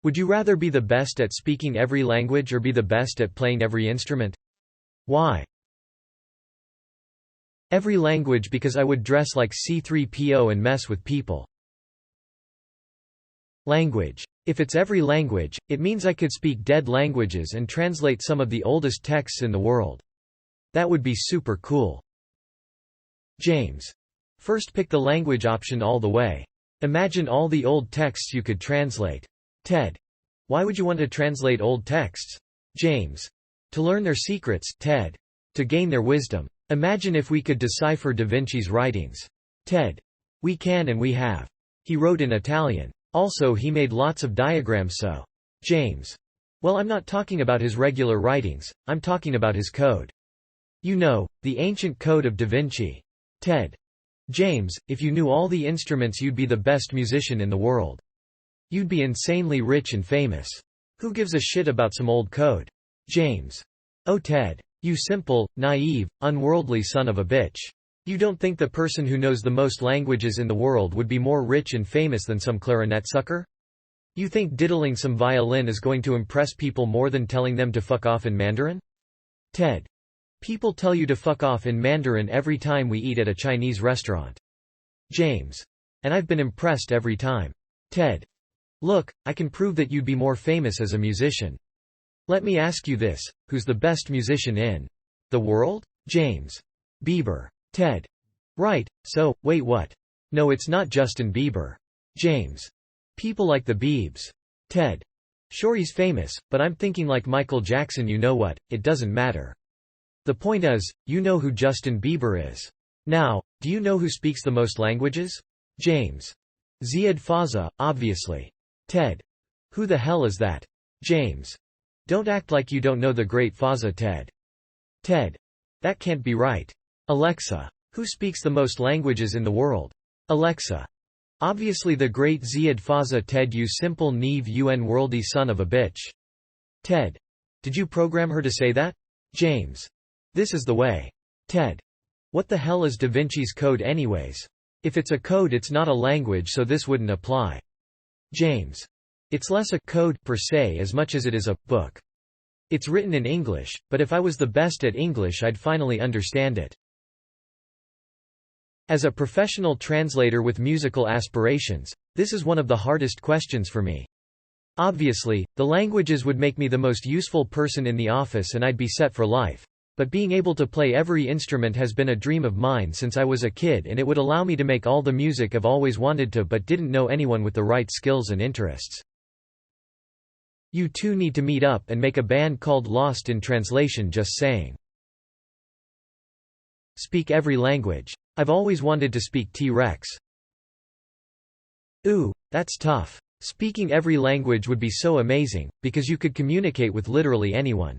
Would you rather be the best at speaking every language or be the best at playing every instrument? Why? Every language because I would dress like C-3PO and mess with people. Language. If it's every language, it means I could speak dead languages and translate some of the oldest texts in the world. That would be super cool. James. First pick the language option all the way. Imagine all the old texts you could translate. Ted. Why would you want to translate old texts? James. To learn their secrets. Ted. To gain their wisdom. Imagine if we could decipher Da Vinci's writings. Ted. We can and we have. He wrote in Italian. Also he made lots of diagrams so. James. Well, I'm not talking about his regular writings, I'm talking about his code. You know, the ancient code of Da Vinci. Ted. James, if you knew all the instruments you'd be the best musician in the world. You'd be insanely rich and famous. Who gives a shit about some old code? James. Oh Ted. You simple, naive, unworldly son of a bitch. You don't think the person who knows the most languages in the world would be more rich and famous than some clarinet sucker? You think diddling some violin is going to impress people more than telling them to fuck off in Mandarin? Ted. People tell you to fuck off in Mandarin every time we eat at a Chinese restaurant. James. And I've been impressed every time. Ted. Look, I can prove that you'd be more famous as a musician. Let me ask you this, who's the best musician in the world? James. Bieber. Ted. Right, so, wait what? No, it's not Justin Bieber. James. People like the Biebs. Ted. Sure, he's famous, but I'm thinking like Michael Jackson. You know what, it doesn't matter. The point is, you know who Justin Bieber is. Now, do you know who speaks the most languages? James. Ziad Fawza, obviously. Ted. Who the hell is that? James. Don't act like you don't know the great Fawza. Ted. Ted. That can't be right. Alexa. Who speaks the most languages in the world? Alexa. Obviously the great Ziad Fawza. Ted. You simple naive worldy son of a bitch. Ted. Did you program her to say that? James. This is the way. Ted. What the hell is Da Vinci's code anyways? If it's a code it's not a language, so this wouldn't apply. James. It's less a code per se as much as it is a book. It's written in English, but if I was the best at English I'd finally understand it. As a professional translator with musical aspirations, this is one of the hardest questions for me. Obviously, the languages would make me the most useful person in the office and I'd be set for life. But being able to play every instrument has been a dream of mine since I was a kid, and it would allow me to make all the music I've always wanted to but didn't know anyone with the right skills and interests. You two need to meet up and make a band called Lost in Translation. Just saying. Speak every language. I've always wanted to speak T-Rex. Ooh, that's tough. Speaking every language would be so amazing, because you could communicate with literally anyone.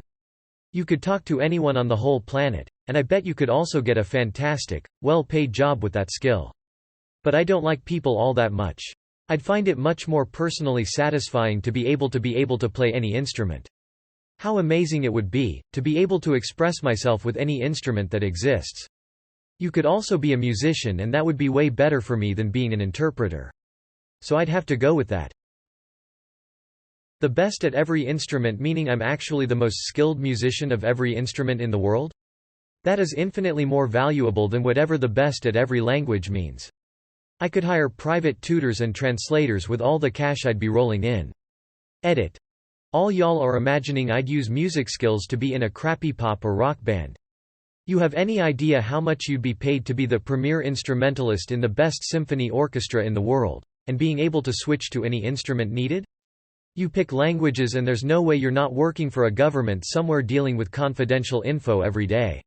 You could talk to anyone on the whole planet, and I bet you could also get a fantastic, well-paid job with that skill. But I don't like people all that much. I'd find it much more personally satisfying to be able to play any instrument. How amazing it would be, to be able to express myself with any instrument that exists. You could also be a musician and that would be way better for me than being an interpreter. So I'd have to go with that. The best at every instrument meaning I'm actually the most skilled musician of every instrument in the world? That is infinitely more valuable than whatever the best at every language means. I could hire private tutors and translators with all the cash I'd be rolling in. Edit. All y'all are imagining I'd use music skills to be in a crappy pop or rock band. You have any idea how much you'd be paid to be the premier instrumentalist in the best symphony orchestra in the world, and being able to switch to any instrument needed? You pick languages and there's no way you're not working for a government somewhere dealing with confidential info every day.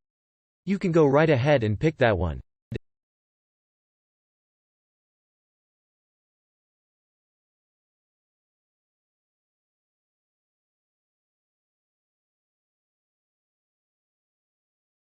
You can go right ahead and pick that one.